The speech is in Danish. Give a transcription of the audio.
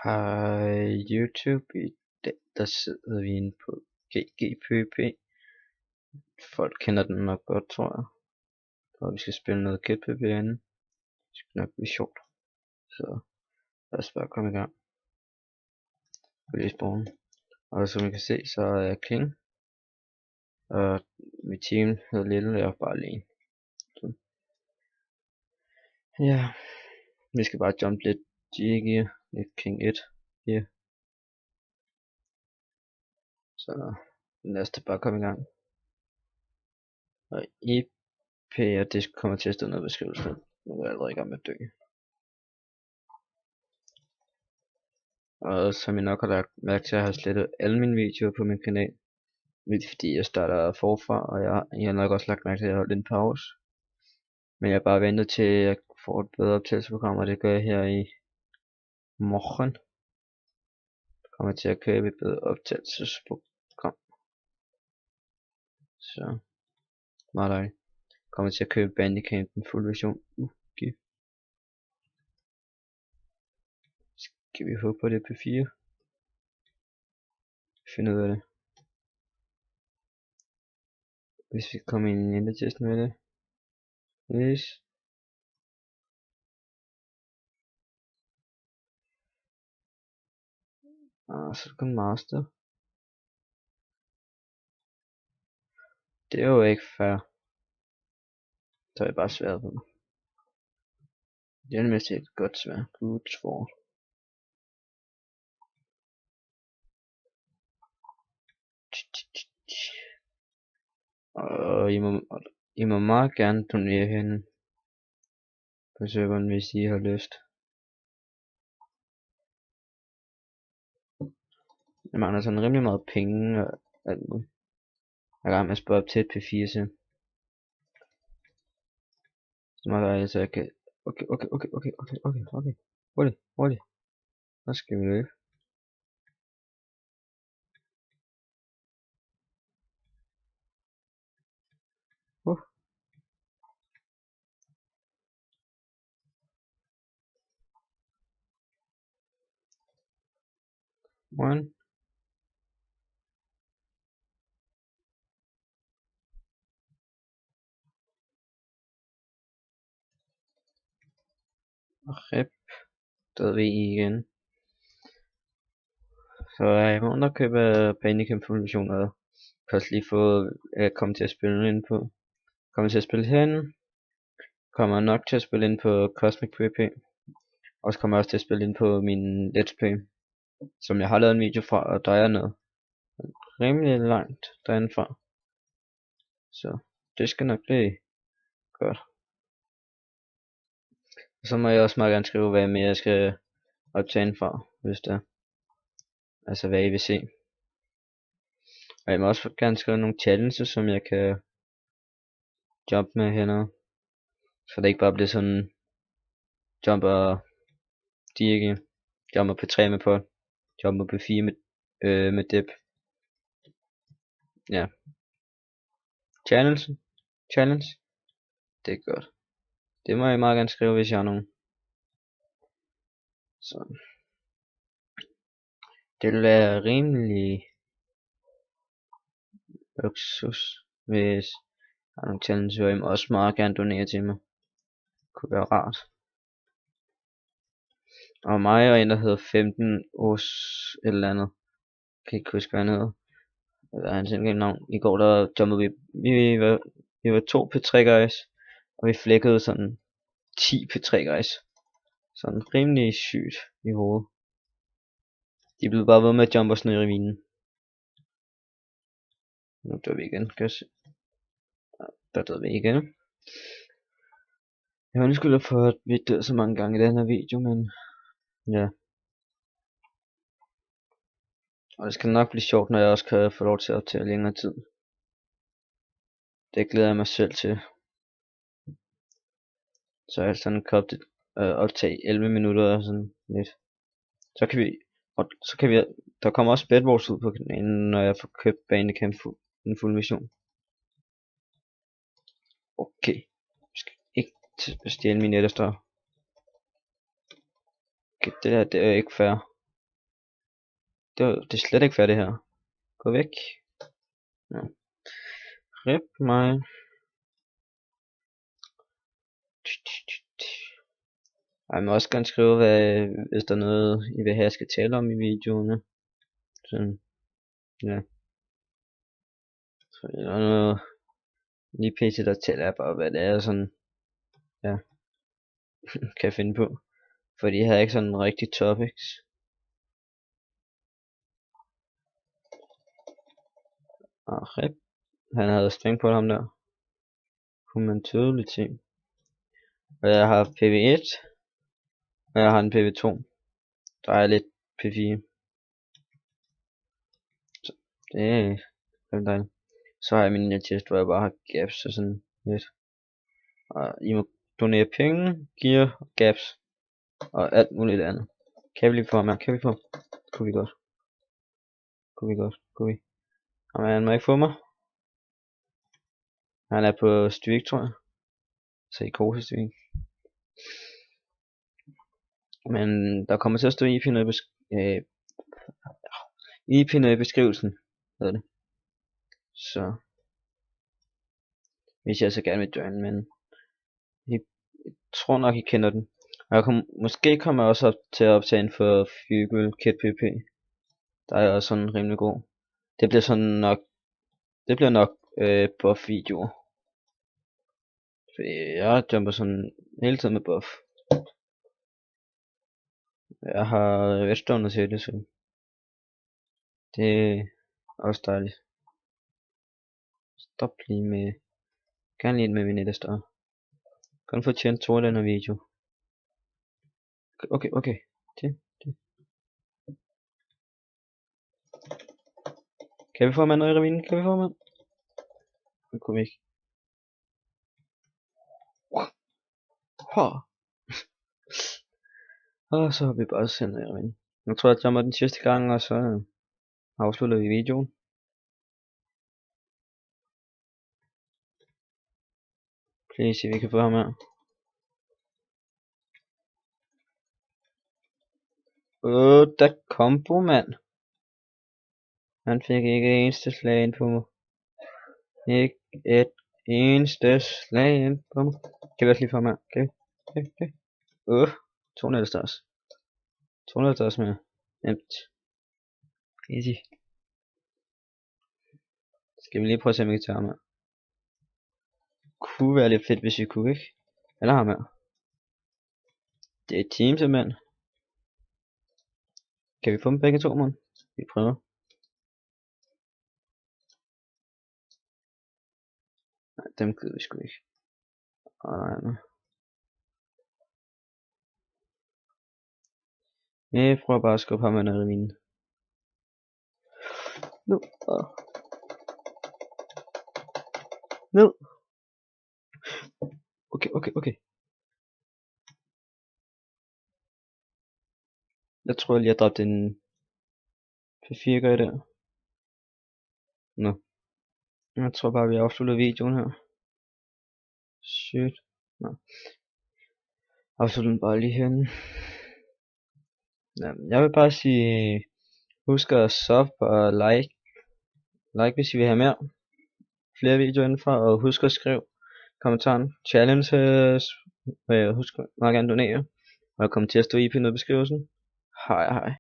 Hej YouTube, i dag der sidder vi inde på GGPP. Folk kender den nok godt, tror jeg. Og vi skal spille noget GPP herinde. Det skal nok blive sjovt. Så lad os bare komme i gang. Og som I kan se, så er jeg King. Og mit team hedder Lille, jeg er bare alene. Så. Ja, vi skal bare jump lidt G-gear, lidt King 1 her. Så lad os bare komme i gang. Og IP, og det kommer til at stå noget beskrivelse. Nu er jeg allerede i gang med at dø. Og som I nok har lagt mærke til, at jeg har slettet alle mine videoer på min kanal. Fordi jeg starter forfra, og jeg har nok også lagt mærke til, at jeg har holdt en pause. Men jeg har bare ventet til, at jeg får et bedre optagelsesprogram, og det gør jeg her i morgen. Jeg kommer til at købe et bedre optagelsesprogram. Så meget dejligt. Jeg kommer til at købe Bandicam, den fuld version. Okay. Skal vi håbe på det på 4? Finde ud af det. Hvis vi kommer ind i en endertest med det. Yes. Så er det kun master. Det er jo ikke fair. Så er jeg bare svært på mig. Det er nemlig et godt svær. Good sword. Og I må meget gerne donere hende på serveren, hvis I har lyst. Jeg mangler sådan rimelig meget penge og alt muligt. Jeg er gang med at spørge op til et P4 til. Så meget dejligt, så jeg kan... Okay. Hurtigt. Så skal vi løbe. One. Rip. Der ved I igen. Så jeg må underkøbe Bandicam fuld version, og kan også lige få komme til at spille ind på. Kommer til at spille herinde. Kommer nok til at spille ind på Cosmic PvP. Og så kommer jeg også til at spille ind på min Let's Play, som jeg har lavet en video fra, og der er noget rimelig langt derindefra. Så det skal nok blive godt. Og så må jeg også meget gerne skrive, hvad mere jeg skal optage indfra, hvis det er. Altså hvad I vil se. Og jeg må også gerne skrive nogle challenges, som jeg kan jump med hernede. Så det ikke bare bliver sådan jumper dirke, jumper på 3 med pot, jumper på 4 med dip. Ja. Challenge. Det er godt. Det må I meget gerne skrive, hvis jeg har nogen. Så. Det vil være rimelig luksus, hvis der er nogle challenges, og I må også meget gerne donere til mig. Det kunne være rart. Og mig og en, der hedder 15 års et eller andet. Jeg kan ikke huske, hvad han hedder. Eller hans indgave navn. I går der jumpede vi var 2 P3 guys. Og vi flækkede sådan 10 P3 guys. Sådan rimelig sygt i hovedet. De blev bare ved med at jumpe os ned i ravinen. Nu dør vi igen, kan jeg se. Der døde vi igen. Jeg undskylder for, at vi dør så mange gange i den her video, men ja. Og det skal nok blive sjovt, når jeg også kan få lov til at optage længere tid. Det glæder jeg mig selv til. Så jeg sådan kan optage 11 minutter og sådan lidt. Så kan vi, der kommer også bedwars ud på kanalen, når jeg får købt Bandicam en fuld mission. Okay. Jeg skal ikke stjæle min etterstør. Okay, det er ikke fair. Det er slet ikke færdigt her. Gå væk. Ja. Rip mig. Jeg må også gerne skrive, hvis der er noget, I vil have, jeg skal tale om i videoerne. Sådan, ja. Så der er noget, lige pt. Der tæller jeg bare, hvad det er, sådan, ja, kan jeg finde på. Fordi jeg har ikke sådan rigtig topics. Og rip. Han havde string på ham der. Kunne man tydeligt se. Og jeg har PV1. Og jeg har en PV2. Der er lidt P4. Så det er rigtig dejligt. Så har jeg min netchest, hvor jeg bare har gaps og sådan lidt. Og I må donere penge, gear, gaps og alt muligt andet. Kan vi lige få mere? Kan vi få? Kunne vi godt. Kunne vi? Og han må ikke få mig. Han er på streak, tror jeg. Så i streak. Men der kommer til at stå IP noget i beskrivelsen. Ved det. Så hvis jeg så gerne vil join, men jeg tror nok I kender den. Og måske kommer jeg også op til at optage en for Fugle Kit PP. Der er også sådan rimelig god. Det bliver nok buff videoer. Fordi jeg jumper sådan hele tiden med buff. Jeg har redstone til det, så det er også dejligt. Stop lige med, gerne lige med min netstore. Kun få tjent 2 i den her video. Okay. Det. Kan vi få mand noget i ravinen? Kan vi få mand? Det kunne vi ikke. Og så har vi bare sendt noget i ravinen. Nu tror jeg, at jeg jumper den sidste gang, og så afslutter vi videoen. Please, vi kan få ham her. Der kombo, mand. Han fik ikke et eneste slag ind på mig. Ikke et eneste slag ind på mig. Kan vi også lige få ham her? Okay. 200 stars. 200 stars mere. Nemt. Easy. Skal vi lige prøve at se, om vi kan tage ham her. Kunne være lidt fedt, hvis vi kunne, ikke? Eller ham her. Det er team simpelthen. Kan vi få dem begge to, mand? Vi prøver. Nej, dem gider vi sgu ikke. Nej. Jeg prøver bare at skubbe ham ned i mine. Nu. Ned. Okay. Jeg tror lige, jeg dræbte en P4 gør der. Nå. Jeg tror bare, vi afslutter videoen her. Shit. Nå. Afslutter den bare lige herinde. Ja, jeg vil bare sige, husk at sub og like hvis I vil have flere videoer indenfor, og husk at skrive kommentaren challenges, husk meget gerne donere, og jeg kommer til at stå i beskrivelsen. Hej.